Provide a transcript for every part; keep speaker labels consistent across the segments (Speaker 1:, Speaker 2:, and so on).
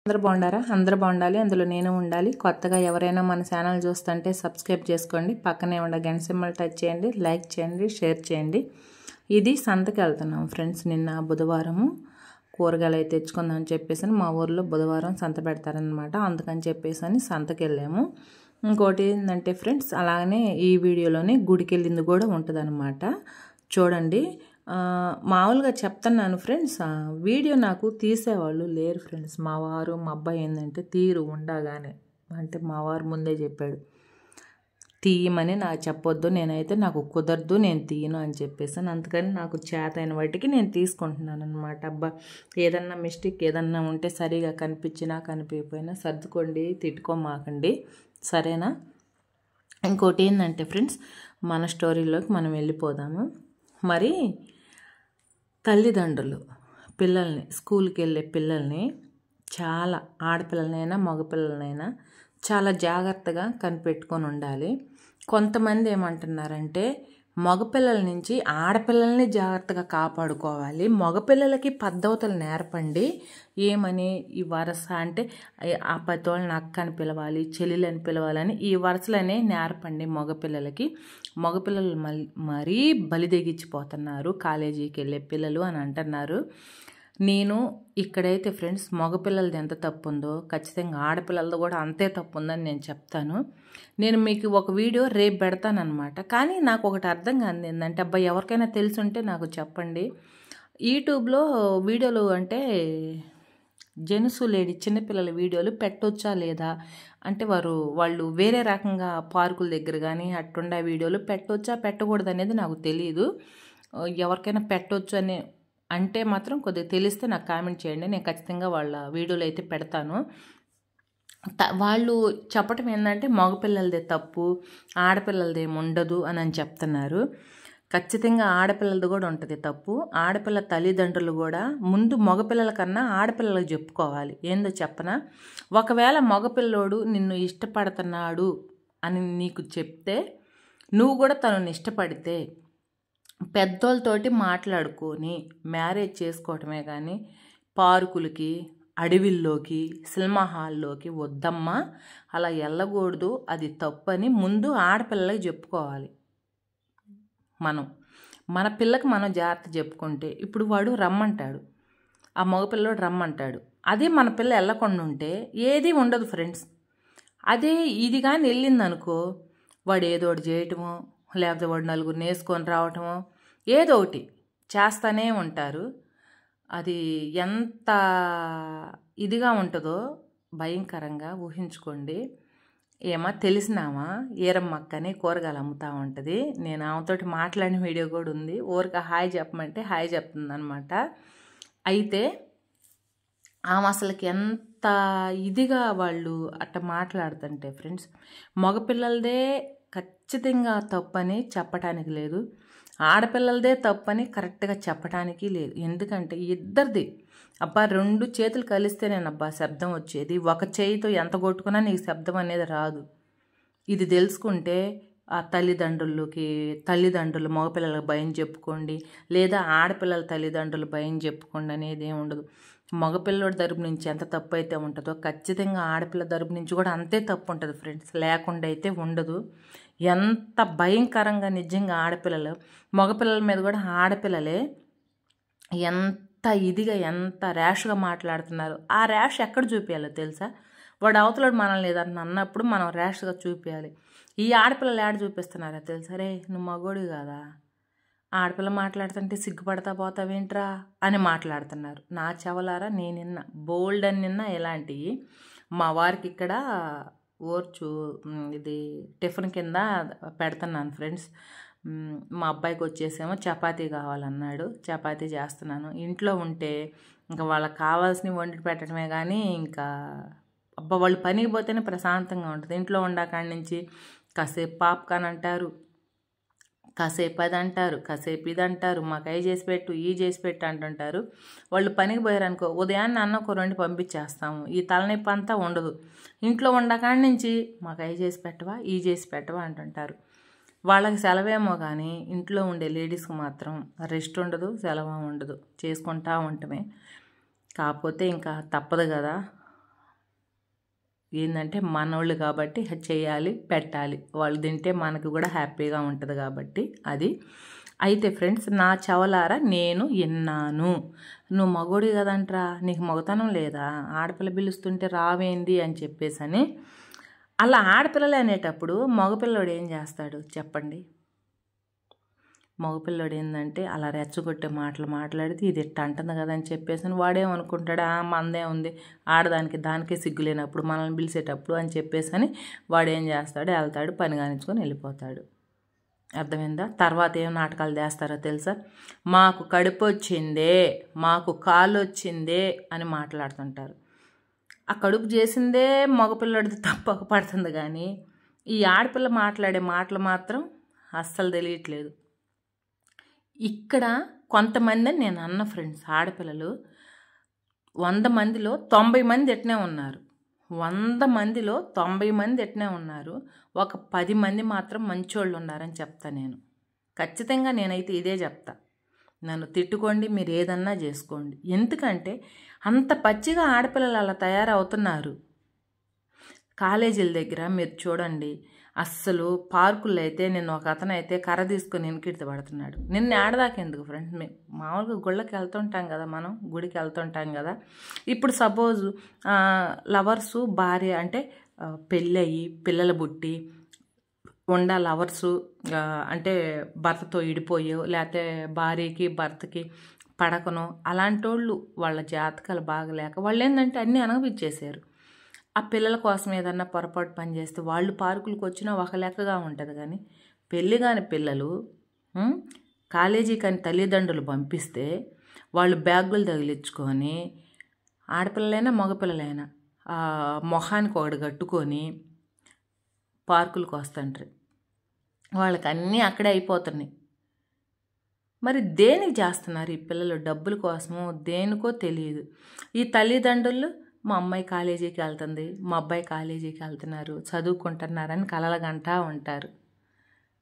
Speaker 1: అందరూ బాగుండారా? అందరూ బాగుండాలి, అందులో నేను ఉండాలి. కొత్తగా ఎవరైనా మన ఛానల్ చూస్తుంటే సబ్స్క్రైబ్ చేసుకోండి, పక్కనే ఉన్న గంట సింబల్ టచ్ చేయండి, లైక్ చేయండి, షేర్ చేయండి. ఇది సంతకి వెళ్తున్నాం ఫ్రెండ్స్. నిన్న బుధవారము కూరగాయలు అయితే తెచ్చుకుందామని చెప్పేసి మా ఊర్లో బుధవారం సంత పెడతారనమాట. అందుకని చెప్పేసి సంతకి వెళ్ళాము. ఇంకోటి ఏంటంటే ఫ్రెండ్స్, అలాగనే ఈ వీడియోలోనే గుడికి వెళ్ళింది కూడా ఉంటుంది అనమాట. చూడండి. మామూలుగా చెప్తున్నాను ఫ్రెండ్స్, వీడియో నాకు తీసేవాళ్ళు లేరు ఫ్రెండ్స్. మా వారు మా అబ్బాయి ఏంటంటే తీరు ఉండగానే, అంటే మా వారు ముందే చెప్పాడు తీయమని, నాకు చెప్పొద్దు, నేనైతే నాకు కుదరదు, నేను తీయను అని చెప్పేసి. అందుకని నాకు చేతైన వాటికి నేను తీసుకుంటున్నాను అనమాట. అబ్బా, ఏదన్నా మిస్టేక్ ఏదన్నా ఉంటే సరిగా కనిపించినా కనిపించకపోయినా సర్దుకోండి, తిట్టుకోమాకండి, సరేనా? ఇంకోటి ఏంటంటే ఫ్రెండ్స్, మన స్టోరీలోకి మనం వెళ్ళిపోదాము. మరి తల్లిదండ్రులు పిల్లల్ని, స్కూల్కి వెళ్ళే పిల్లల్ని చాలా, ఆడపిల్లలనైనా మగపిల్లలనైనా చాలా జాగ్రత్తగా కనిపెట్టుకొని ఉండాలి. కొంతమంది ఏమంటున్నారంటే మగపిల్లల నుంచి ఆడపిల్లల్ని జాగ్రత్తగా కాపాడుకోవాలి, మగపిల్లలకి పద్ధతులు నేర్పండి. ఏమని? ఈ వరస అంటే ఆ పతోళ్ళని అక్క అని పిలవాలి, చెల్లెలని పిలవాలని ఈ వరసలనే నేర్పండి మగపిల్లలకి. మగపిల్లలు మరీ బలిదెగించిపోతున్నారు కాలేజీకి వెళ్ళే పిల్లలు అని అంటున్నారు. నేను ఇక్కడైతే ఫ్రెండ్స్, మగపిల్లలది ఎంత తప్పు ఉందో ఖచ్చితంగా ఆడపిల్లలది కూడా అంతే తప్పు ఉందని నేను చెప్తాను. నేను మీకు ఒక వీడియో రేపు పెడతానమాట. కానీ నాకు ఒకటి అర్థం కాదు ఏంటంటే, అబ్బాయి ఎవరికైనా తెలుసుంటే నాకు చెప్పండి. యూట్యూబ్లో వీడియోలు అంటే జెంట్స్ లేడీ చిన్నపిల్లల వీడియోలు పెట్టొచ్చా లేదా అంటే, వాళ్ళు వేరే రకంగా పార్కుల దగ్గర కానీ అట్టుండే వీడియోలు పెట్టొచ్చా పెట్టకూడదు అనేది నాకు తెలియదు. ఎవరికైనా పెట్టొచ్చు అని అంటే మాత్రం కొద్దిగా తెలిస్తే నాకు కామెంట్ చేయండి, నేను ఖచ్చితంగా వాళ్ళ వీడియోలు అయితే పెడతాను. వాళ్ళు చెప్పటం ఏంటంటే మగపిల్లలదే తప్పు, ఆడపిల్లలది ఏమి ఉండదు అని చెప్తున్నారు. ఖచ్చితంగా ఆడపిల్లలది కూడా ఉంటుంది తప్పు. ఆడపిల్ల తల్లిదండ్రులు కూడా ముందు మగపిల్లల కన్నా ఆడపిల్లలకు చెప్పుకోవాలి. ఏందో చెప్పనా, ఒకవేళ మగపిల్లోడు నిన్ను ఇష్టపడుతున్నాడు అని నీకు చెప్తే, నువ్వు కూడా తనని ఇష్టపడితే పెద్దోళ్ళతోటి మాట్లాడుకొని మ్యారేజ్ చేసుకోవటమే కానీ పార్కులకి, అడవిల్లోకి, సినిమా హాల్లోకి వద్దమ్మా, అలా వెళ్ళకూడదు, అది తప్పని ముందు ఆడపిల్లలకి చెప్పుకోవాలి. మన పిల్లకి మనం జాగ్రత్త చెప్పుకుంటే, ఇప్పుడు వాడు రమ్మంటాడు, ఆ మగపిల్లడు రమ్మంటాడు, అదే మన పిల్ల వెళ్ళకుండా ఉంటే ఏది ఉండదు ఫ్రెండ్స్. అదే ఇది కానీ వెళ్ళిందనుకో, వాడు ఏదో ఒకటి చేయటమో, లేకపోతే వాడు నలుగురిని వేసుకొని రావటమో, ఏదో ఒకటి చేస్తూనే ఉంటారు. అది ఎంత ఇదిగా ఉంటుందో భయంకరంగా ఊహించుకోండి. ఏమో తెలిసినామా ఏరమ్మక్కని కూరగాయలు అమ్ముతూ ఉంటుంది. నేను ఆమెతోటి మాట్లాడిన వీడియో కూడా ఉంది. ఊరికి హాయ్ చెప్పమంటే హాయ్ చెప్తుంది అనమాట. అయితే ఆమె అసలుకి ఎంత ఇదిగా వాళ్ళు అట్ట మాట్లాడుతుంటే ఫ్రెండ్స్, మగపిల్లలదే ఖచ్చితంగా తప్పని చెప్పటానికి లేదు, ఆడపిల్లలదే తప్పని కరెక్ట్గా చెప్పడానికి లేదు. ఎందుకంటే ఇద్దరిది, అబ్బా రెండు చేతులు కలిస్తేనేనబ్బా శబ్దం వచ్చేది, ఒక చేయితో ఎంత కొట్టుకున్నా నీకు శబ్దం అనేది రాదు. ఇది తెలుసుకుంటే ఆ తల్లిదండ్రులు మగపిల్లలకు భయం చెప్పుకోండి, లేదా ఆడపిల్లల తల్లిదండ్రులు భయం చెప్పుకోండి అనేది ఏమి ఉండదు. మగపిల్లడి తరపు నుంచి ఎంత తప్పు అయితే ఉంటుందో ఖచ్చితంగా ఆడపిల్ల తరపు నుంచి కూడా అంతే తప్పు ఉంటుంది ఫ్రెండ్స్, లేకుండా అయితే ఉండదు. ఎంత భయంకరంగా నిజంగా ఆడపిల్లలు, మగపిల్లల మీద కూడా ఆడపిల్లలే ఎంత ఇదిగా, ఎంత ర్యాష్గా మాట్లాడుతున్నారు. ఆ ర్యాష్ ఎక్కడ చూపించాలో తెలుసా? వాడు అవతలడు మనల్ని ఏదన్నా అన్నప్పుడు మనం ర్యాష్గా చూపించాలి. ఈ ఆడపిల్లలు ఏడ చూపిస్తున్నారా తెలుసా? రే నువ్వు మగోడు కదా, ఆడపిల్ల మాట్లాడుతుంటే సిగ్గుపడతా పోతావేంట్రా అని మాట్లాడుతున్నారు. నా చెవలారా నేను నిన్న బోల్డ్ అని నిన్న ఇలాంటివి. మా వారికి ఇక్కడ ఇది టిఫిన్ కింద పెడుతున్నాను ఫ్రెండ్స్. మా అబ్బాయికి వచ్చేసేమో చపాతీ కావాలన్నాడు, చపాతీ చేస్తున్నాను. ఇంట్లో ఉంటే ఇంకా వాళ్ళకి కావాల్సినవి వండి పెట్టడమే కానీ ఇంకా అబ్బా, వాళ్ళు పనికి పోతేనే ప్రశాంతంగా ఉంటుంది. ఇంట్లో ఉండకాడి నుంచి కాసేపు పాప్కార్న్ అంటారు, కాసేపు అది అంటారు, కాసేపు ఇది అంటారు, మాకు అవి చేసి పెట్టు, ఈ చేసి పెట్టు అంటుంటారు. వాళ్ళు పనికి పోయారనుకో, ఉదయాన్నే అన్నం కూర వండి పంపించేస్తాము, ఈ తలనొప్పి అంతా ఉండదు. ఇంట్లో ఉండకాడి నుంచి మాకు అవి చేసి పెట్టవా, ఈ చేసి పెట్టవా అంటుంటారు. వాళ్ళకి సెలవేమో కానీ ఇంట్లో ఉండే లేడీస్కి మాత్రం రెస్ట్ ఉండదు, సెలవు ఉండదు, చేసుకుంటా ఉండటమే. కాకపోతే ఇంకా తప్పదు కదా, ఏంటంటే మనోళ్ళు కాబట్టి చేయాలి, పెట్టాలి. వాళ్ళు తింటే మనకు కూడా హ్యాపీగా ఉంటుంది కాబట్టి అది. అయితే ఫ్రెండ్స్, నా చెవలారా నేను విన్నాను. నువ్వు మగోడి కదంట్రా, నీకు మగతనం లేదా, ఆడపిల్ల పిలుస్తుంటే రావేంది అని చెప్పేసని. అలా ఆడపిల్లలు అనేటప్పుడు మగపిల్లడు ఏం చేస్తాడు చెప్పండి? మగపిల్లడు ఏంటంటే అలా రెచ్చగొట్టే మాటలు మాట్లాడితే ఇది ఇట్ట అంటుంది కదా అని చెప్పేసి వాడేమనుకుంటాడు, మందే ఉంది, దానికే సిగ్గు లేనప్పుడు మనల్ని పిలిచేటప్పుడు అని చెప్పేసి అని వాడేం చేస్తాడు, వెళ్తాడు, పని కానించుకొని వెళ్ళిపోతాడు. అర్థమైందా? తర్వాత ఏం నాటకాలు చేస్తారో తెలుసా? మాకు కడుపు వచ్చిందే, మాకు కాలు వచ్చిందే అని మాట్లాడుతుంటారు. ఆ కడుపు చేసిందే మగపిల్లడిది తప్పక పడుతుంది, కానీ ఈ ఆడపిల్ల మాట్లాడే మాటలు మాత్రం అస్సలు తెలియట్లేదు. ఇక్కడ కొంతమంది నేను అన్న ఫ్రెండ్స్, ఆడపిల్లలు 100 మందిలో 90 మంది ఎట్నే ఉన్నారు. 100 మందిలో 90 మంది ఎట్నే ఉన్నారు. ఒక 10 మంది మాత్రం మంచోళ్ళు ఉన్నారని చెప్తా నేను. ఖచ్చితంగా నేనైతే ఇదే చెప్తా. నన్ను తిట్టుకోండి, మీరు ఏదన్నా చేసుకోండి. ఎందుకంటే అంత పచ్చిగా ఆడపిల్లలు అలా తయారవుతున్నారు. కాలేజీల దగ్గర మీరు చూడండి, అస్సలు పార్కుల్లో అయితే నిన్న ఒక అతను అయితే కర్ర తీసుకొని వెనకిడితే పడుతున్నాడు. నిన్న ఆడదాకా ఎందుకు ఫ్రెండ్స్, మామూలుగా గుళ్ళకి వెళ్తుంటాం కదా, మనం గుడికి వెళ్తుంటాం కదా. ఇప్పుడు సపోజ్ లవర్సు భార్య అంటే పెళ్ళయి పిల్లల బుట్టి ఉండా లవర్సు అంటే భర్తతో ఇడిపోయో, లేకపోతే భార్యకి భర్తకి పడకనో, అలాంటి వాళ్ళు వాళ్ళ జాతకాలు బాగలేక వాళ్ళు ఏంటంటే అన్నీ అనుభవించేశారు. ఆ పిల్లల కోసం ఏదన్నా పొరపాటు పని చేస్తే వాళ్ళు పార్కులకు వచ్చినా ఒక లెక్కగా ఉంటుంది. కానీ పెళ్ళి కాని పిల్లలు కాలేజీకి అని తల్లిదండ్రులు పంపిస్తే వాళ్ళు బ్యాగులు తగిలించుకొని, ఆడపిల్లలైనా మగపిల్లలైనా మొహానికి ఒకటి కట్టుకొని పార్కులకు వస్తుంటారు. వాళ్ళకి అన్నీ అక్కడే అయిపోతున్నాయి. మరి దేనికి చేస్తున్నారు ఈ పిల్లలు? డబ్బుల కోసమో దేనికో తెలియదు. ఈ తల్లిదండ్రులు మా అమ్మాయి కాలేజీకి వెళ్తుంది, మా అబ్బాయి కాలేజీకి వెళ్తున్నారు, చదువుకుంటున్నారని కలలుగంటా ఉంటారు.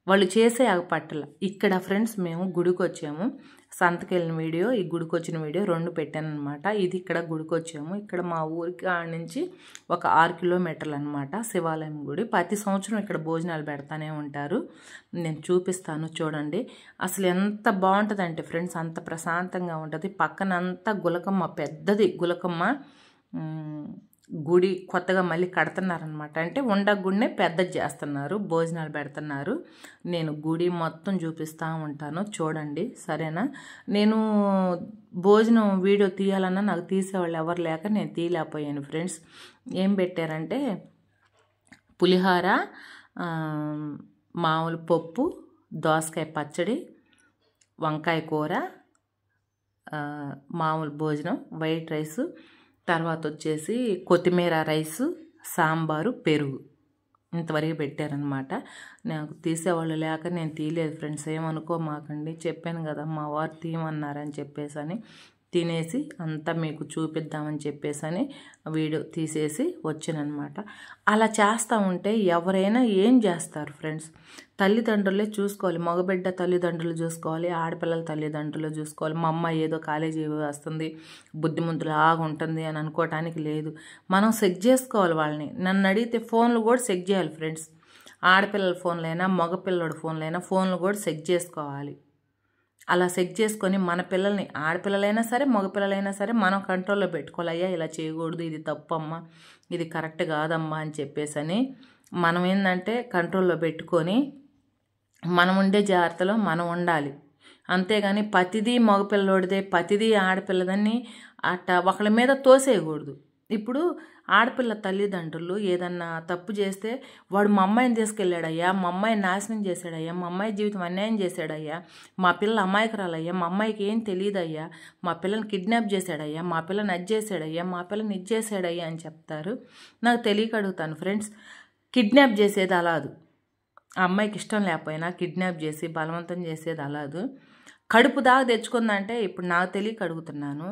Speaker 1: వాళ్ళు చేసే పట్టల. ఇక్కడ ఫ్రెండ్స్ మేము గుడికి వచ్చాము. సంతకి వెళ్ళిన వీడియో, ఈ గుడికి వచ్చిన వీడియో 2 పెట్టాను అనమాట. ఇది ఇక్కడ గుడికి వచ్చాము. ఇక్కడ మా ఊరికి నుంచి ఒక 6 కిలోమీటర్లు అనమాట శివాలయం గుడి. ప్రతి సంవత్సరం ఇక్కడ భోజనాలు పెడతానే ఉంటారు. నేను చూపిస్తాను చూడండి. అసలు ఎంత బాగుంటుందంటే ఫ్రెండ్స్, అంత ప్రశాంతంగా ఉంటుంది. పక్కనంతా గులకమ్మ, పెద్దది గులకమ్మ గుడి కొత్తగా మళ్ళీ కడుతున్నారనమాట. అంటే ఉండ గుడినే పెద్దది చేస్తున్నారు, భోజనాలు పెడుతున్నారు. నేను గుడి మొత్తం చూపిస్తూ ఉంటాను చూడండి, సరేనా? నేను భోజనం వీడియో తీయాలన్నా నాకు తీసేవాళ్ళు ఎవరు లేక నేను తీయలేకపోయాను ఫ్రెండ్స్. ఏం పెట్టారంటే పులిహోర, మామూలు పప్పు, దోసకాయ పచ్చడి, వంకాయ కూర, మామూలు భోజనం, వైట్ రైసు, తర్వాత వచ్చేసి కొత్తిమీర రైసు, సాంబారు, పెరుగు, ఇంతవరకు పెట్టారనమాట. నాకు తీసేవాళ్ళు లేక నేను తీయలేదు ఫ్రెండ్స్, ఏమనుకోమాకండి. చెప్పాను కదా మా వారు తీయమన్నారని చెప్పేసి తినేసి అంతా మీకు చూపిద్దామని చెప్పేసి వీడియో తీసేసి వచ్చానమాట. అలా చేస్తూ ఉంటే ఎవరైనా ఏం చేస్తారు ఫ్రెండ్స్? తల్లిదండ్రులే చూసుకోవాలి. మగబిడ్డ తల్లిదండ్రులు చూసుకోవాలి, ఆడపిల్లల తల్లిదండ్రులు చూసుకోవాలి. మా అమ్మాయి ఏదో కాలేజీ వస్తుంది, బుద్ధిమంతులాగా ఉంటుంది అని అనుకోవటానికి లేదు. మనం చెక్ చేసుకోవాలి వాళ్ళని. నన్ను అడిగితే ఫోన్లు కూడా చెక్ చేయాలి ఫ్రెండ్స్. ఆడపిల్లల ఫోన్లైనా మగపిల్లడి ఫోన్లైనా ఫోన్లు కూడా చెక్ చేసుకోవాలి. అలా చెక్ చేసుకొని మన పిల్లల్ని, ఆడపిల్లలైనా సరే మగపిల్లలైనా సరే, మనం కంట్రోల్లో పెట్టుకోవాలి. అయ్యా ఇలా చేయకూడదు, ఇది తప్పమ్మా, ఇది కరెక్ట్ కాదమ్మా అని చెప్పేసి మనం ఏంటంటే కంట్రోల్లో పెట్టుకొని మనం ఉండే జాగ్రత్తలో మనం ఉండాలి. అంతేగాని ప్రతిదీ మగపిల్లోడిదే, ప్రతిదీ ఆడపిల్లదని అట్ట ఒకళ్ళ మీద తోసేయకూడదు. ఇప్పుడు ఆడపిల్ల తల్లిదండ్రులు ఏదన్నా తప్పు చేస్తే, వాడు మా అమ్మాయిని తీసుకెళ్ళాడయ్యా, మా అమ్మాయిని నాశనం చేశాడయ్యా, మా అమ్మాయి జీవితం అన్యాయం చేశాడయ్యా, మా పిల్ల అమాయకురాలయ్యా, మా అమ్మాయికి ఏం తెలియదయ్యా, మా పిల్లని కిడ్నాప్ చేశాడయ్యా, మా పిల్లని అది చేశాడయ్యా, మా పిల్లని ఇది చేశాడయ్యా అని చెప్తారు. నాకు తెలియక అడుగుతాను ఫ్రెండ్స్, కిడ్నాప్ చేసేది అలాదు. ఆ అమ్మాయికి ఇష్టం లేకపోయినా కిడ్నాప్ చేసి బలవంతం చేసేది అలాదు. కడుపు దాకా తెచ్చుకుందంటే, ఇప్పుడు నాకు తెలియక అడుగుతున్నాను,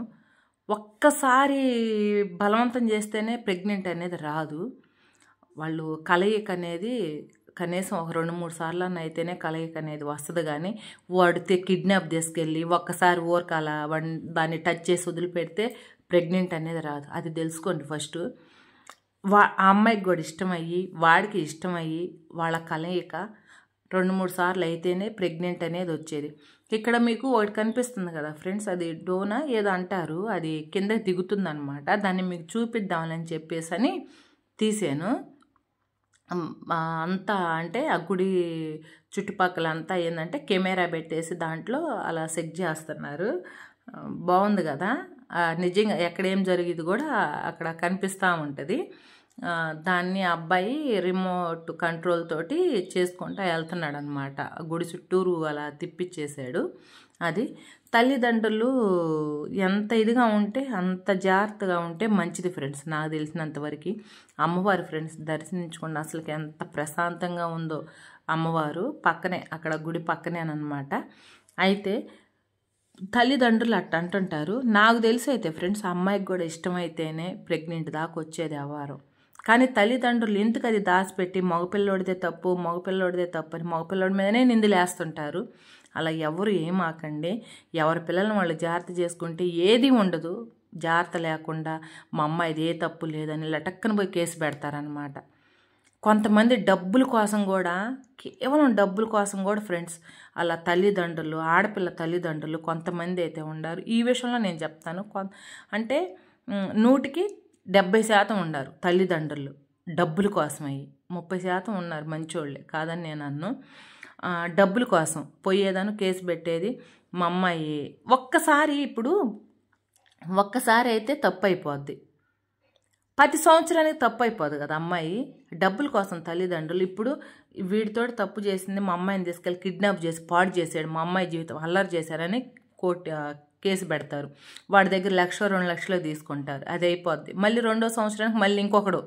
Speaker 1: ఒక్కసారి బలవంతం చేస్తేనే ప్రెగ్నెంట్ అనేది రాదు. వాళ్ళు కలయిక అనేది కనీసం ఒక 2-3 సార్లు అయితేనే కలయిక అనేది వస్తుంది. కానీ వాడితే కిడ్నాప్ తీసుకెళ్ళి ఒక్కసారి ఊరకాల దాన్ని టచ్ చేసి వదిలిపెడితే ప్రెగ్నెంట్ అనేది రాదు. అది తెలుసుకోండి ఫస్ట్. ఆ అమ్మాయికి కూడా ఇష్టమయ్యి వాడికి ఇష్టమయ్యి వాళ్ళ కలయిక 2-3 సార్లు అయితేనే ప్రెగ్నెంట్ అనేది వచ్చేది. ఇక్కడ మీకు ఒకటి కనిపిస్తుంది కదా ఫ్రెండ్స్, అది డోనా ఏదో అంటారు, అది కింద దిగుతుందనమాట. దాన్ని మీకు చూపిద్దామని చెప్పేసి అని తీసాను. అంతా అంటే ఆ గుడి చుట్టుపక్కల అంతా ఏంటంటే కెమెరా పెట్టేసి దాంట్లో అలా సెట్ చేస్తున్నారు. బాగుంది కదా, నిజంగా ఎక్కడేం జరిగేది కూడా అక్కడ కనిపిస్తూ ఉంటుంది. దాన్ని అబ్బాయి రిమోట్ కంట్రోల్ తోటి చేసుకుంటూ వెళ్తున్నాడు అనమాట. గుడి చుట్టూరు అలా తిప్పిచ్చేసాడు. అది తల్లిదండ్రులు ఎంత ఇదిగా ఉంటే అంత జాగ్రత్తగా ఉంటే మంచిది ఫ్రెండ్స్. నాకు తెలిసినంతవరకు అమ్మవారి ఫ్రెండ్స్ దర్శించుకోండి, అసలుకి ఎంత ప్రశాంతంగా ఉందో. అమ్మవారు పక్కనే, అక్కడ గుడి పక్కనే అనమాట. అయితే తల్లిదండ్రులు అట్ట అంటుంటారు. నాకు తెలిసి అయితే ఫ్రెండ్స్, అమ్మాయికి కూడా ఇష్టమైతేనే ప్రెగ్నెంట్ దాకా వచ్చేది వ్యవహారం. కానీ తల్లిదండ్రులు ఎందుకు అది దాచిపెట్టి మగపిల్లోడిదే తప్పు అని మగపిల్లోడి మీదనే నిందలేస్తుంటారు. అలా ఎవరు ఏమాకండి. ఎవరి పిల్లల్ని వాళ్ళు జాగ్రత్త చేసుకుంటే ఏది ఉండదు. జాగ్రత్త లేకుండా మా అమ్మాయిది ఏ తప్పు లేదని లటక్కన పోయి కేసు పెడతారనమాట. కొంతమంది డబ్బుల కోసం కూడా, కేవలం డబ్బుల కోసం కూడా ఫ్రెండ్స్ అలా తల్లిదండ్రులు, ఆడపిల్ల తల్లిదండ్రులు కొంతమంది అయితే ఉండారు. ఈ విషయంలో నేను చెప్తాను, అంటే 100కి 70% ఉండారు తల్లిదండ్రులు డబ్బుల కోసమయ్యి. 30% ఉన్నారు మంచోళ్ళే, కాదని నేను అన్ను. డబ్బుల కోసం పోయేదాను కేసు పెట్టేది మా అమ్మాయి. ఒక్కసారి అయితే తప్పు అయిపోద్ది, 10 సంవత్సరానికి తప్పు అయిపోదు కదా అమ్మాయి. డబ్బుల కోసం తల్లిదండ్రులు ఇప్పుడు వీడితోటి తప్పు చేసింది, మా అమ్మాయిని తీసుకెళ్ళి కిడ్నాప్ చేసి పాడు చేసాడు, మా అమ్మాయి జీవితం అల్లరి చేశారని కేసు పెడతారు. వాడి దగ్గర 1,00,000-2 లక్షలు తీసుకుంటారు. అది అయిపోద్ది. మళ్ళీ 2వ సంవత్సరానికి మళ్ళీ ఇంకొకడు,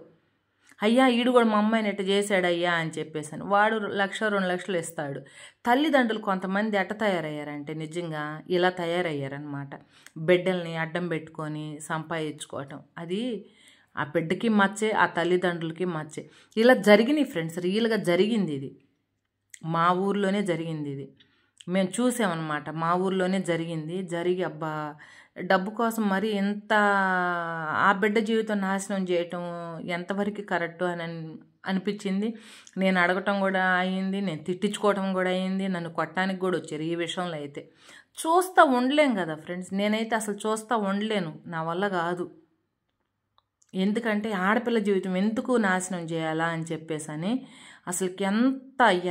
Speaker 1: అయ్యా ఈడు కూడా మా అమ్మాయిని ఎట్ట చేశాడయ్యా అని చెప్పేసాను, వాడు 1,00,000-2 లక్షలు ఇస్తాడు. తల్లిదండ్రులు కొంతమంది ఎట్ట తయారయ్యారంటే నిజంగా ఇలా తయారయ్యారనమాట. బిడ్డల్ని అడ్డం పెట్టుకొని సంపాదించుకోవటం, అది ఆ బిడ్డకి మచ్చే, ఆ తల్లిదండ్రులకి మచ్చే. ఇలా జరిగినాయి ఫ్రెండ్స్, రియల్గా జరిగింది ఇది. మా ఊర్లోనే జరిగింది ఇది, మేము చూసామన్నమాట. మా ఊర్లోనే జరిగి అబ్బా డబ్బు కోసం మరి ఎంత ఆ బిడ్డ జీవితం నాశనం చేయటం ఎంతవరకు కరెక్టు అని అనిపించింది. నేను అడగటం కూడా అయ్యింది, నేను తిట్టించుకోవటం కూడా అయ్యింది, నన్ను కొట్టడానికి కూడా వచ్చారు. ఈ విషయంలో అయితే చూస్తూ ఉండలేం కదా ఫ్రెండ్స్. నేనైతే అసలు చూస్తూ ఉండలేను, నా వల్ల కాదు. ఎందుకంటే ఆడపిల్ల జీవితం ఎందుకు నాశనం చేయాలా అని చెప్పేసి అసలుకి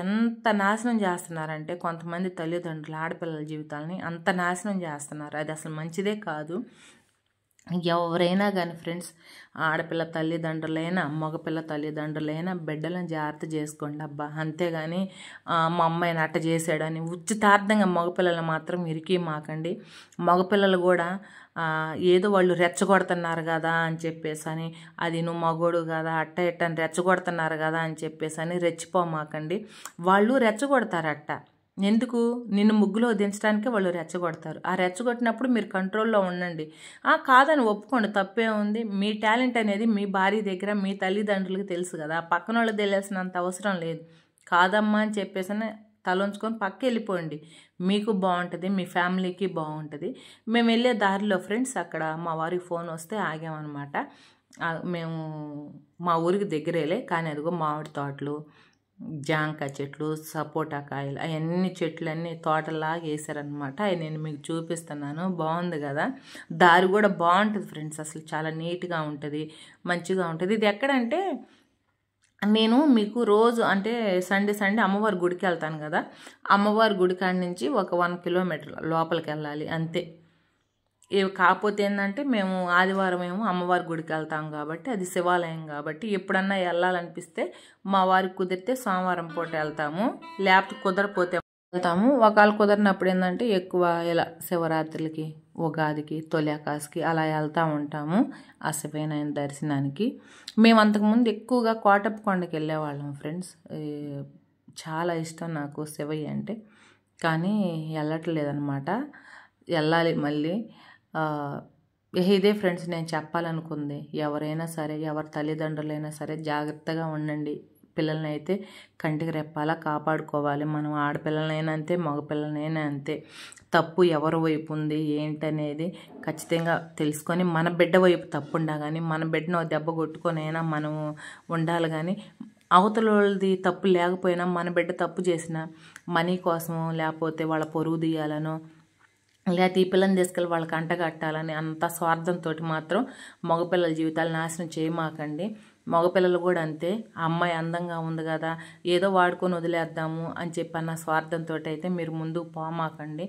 Speaker 1: ఎంత నాశనం చేస్తున్నారంటే కొంతమంది తల్లిదండ్రులు ఆడపిల్లల జీవితాలని అంత నాశనం చేస్తున్నారు. అది అసలు మంచిదే కాదు. ఎవరైనా కానీ ఫ్రెండ్స్, ఆడపిల్ల తల్లిదండ్రులైనా మగపిల్ల తల్లిదండ్రులైనా బిడ్డలను జాగ్రత్త చేసుకోండి అబ్బా. అంతేగాని మా అమ్మాయిని అట్ట చేశాడని ఉచితార్థంగా మగపిల్లలు మాత్రం ఇరికి మాకండి. మగపిల్లలు కూడా ఏదో వాళ్ళు రెచ్చగొడుతున్నారు కదా అని చెప్పేసి అది నువ్వు మగోడు కదా అట్ట ఇట్ట అని రెచ్చగొడుతున్నారు కదా అని చెప్పేసి రెచ్చిపోమాకండి. వాళ్ళు రెచ్చగొడతారట్ట. ఎందుకు? నిన్ను ముగ్గులో దించడానికే వాళ్ళు రెచ్చగొడతారు. ఆ రెచ్చగొట్టినప్పుడు మీరు కంట్రోల్లో ఉండండి. కాదని ఒప్పుకోండి, తప్పే ఉంది. మీ టాలెంట్ అనేది మీ భార్య దగ్గర, మీ తల్లిదండ్రులకి తెలుసు కదా, పక్కన వాళ్ళు తెలియాల్సినంత అవసరం లేదు. కాదమ్మా అని చెప్పేసి తలంచుకొని పక్క వెళ్ళిపోండి. మీకు బాగుంటుంది, మీ ఫ్యామిలీకి బాగుంటుంది. మేము వెళ్ళే దారిలో ఫ్రెండ్స్ అక్కడ మా వారికి ఫోన్ వస్తే ఆగామన్నమాట. మేము మా ఊరికి దగ్గరేలే, కానీ అదిగో మామిడి తోటలు, జాంకాయ చెట్లు, సపోటా కాయలు, అవన్నీ చెట్లన్నీ తోటలాగా వేసారనమాట. అవి నేను మీకు చూపిస్తున్నాను. బాగుంది కదా, దారి కూడా బాగుంటుంది ఫ్రెండ్స్. అసలు చాలా నీట్గా ఉంటుంది, మంచిగా ఉంటుంది. ఇది ఎక్కడంటే నేను మీకు రోజు అంటే సండే అమ్మవారి గుడికి వెళ్తాను కదా, అమ్మవారి గుడి కాడి నుంచి ఒక 1 కిలోమీటర్ లోపలికి వెళ్ళాలి అంతే. కాకపోతే ఏంటంటే మేము ఆదివారం ఏమో అమ్మవారి గుడికి వెళ్తాం కాబట్టి, అది శివాలయం కాబట్టి ఎప్పుడన్నా వెళ్ళాలనిపిస్తే మా వారికి కుదిరితే సోమవారం పూట వెళ్తాము, లేకపోతే కుదరపోతే వెళ్తాము. ఒకవేళ కుదరినప్పుడు ఏంటంటే ఎక్కువ ఇలా శివరాత్రులకి, ఉగాదికి, తొలి ఆకాశకి అలా వెళ్తూ ఉంటాము ఆ శివయ్య దర్శనానికి. మేము అంతకుముందు ఎక్కువగా కోటప్పకొండకి వెళ్ళేవాళ్ళం ఫ్రెండ్స్. చాలా ఇష్టం నాకు శివయ్య అంటే, కానీ వెళ్ళట్లేదన్నమాట. వెళ్ళాలి మళ్ళీ. ఇదే ఫ్రెండ్స్ నేను చెప్పాలనుకుంది. ఎవరైనా సరే, ఎవరి తల్లిదండ్రులైనా సరే జాగ్రత్తగా ఉండండి. పిల్లల్ని అయితే కంటికి రెప్పాలా కాపాడుకోవాలి. మనం ఆడపిల్లలనైనా అంతే, మగపిల్లలనైనా అంతే. తప్పు ఎవరి వైపు ఉంది ఏంటనేది ఖచ్చితంగా తెలుసుకొని, మన బిడ్డ వైపు తప్పు ఉండా కానీ మన బిడ్డను దెబ్బ కొట్టుకొనైనా మనం ఉండాలి. కానీ అవతల వాళ్ళది తప్పు లేకపోయినా మన బిడ్డ తప్పు చేసిన మనీ కోసమో లేకపోతే వాళ్ళ పొరుగు తీయాలనో లేకపోతే ఈ పిల్లని తీసుకెళ్ళి వాళ్ళకి అంటగట్టాలని అంత స్వార్థంతో మాత్రం మగపిల్లల జీవితాలు నాశనం చేయమాకండి. మగపిల్లలు కూడా అంతే. ఆ అమ్మాయి అందంగా ఉంది కదా, ఏదో వాడుకొని వదిలేద్దాము అని చెప్పి అన్న స్వార్థంతో అయితే మీరు ముందుకు పోమాకండి.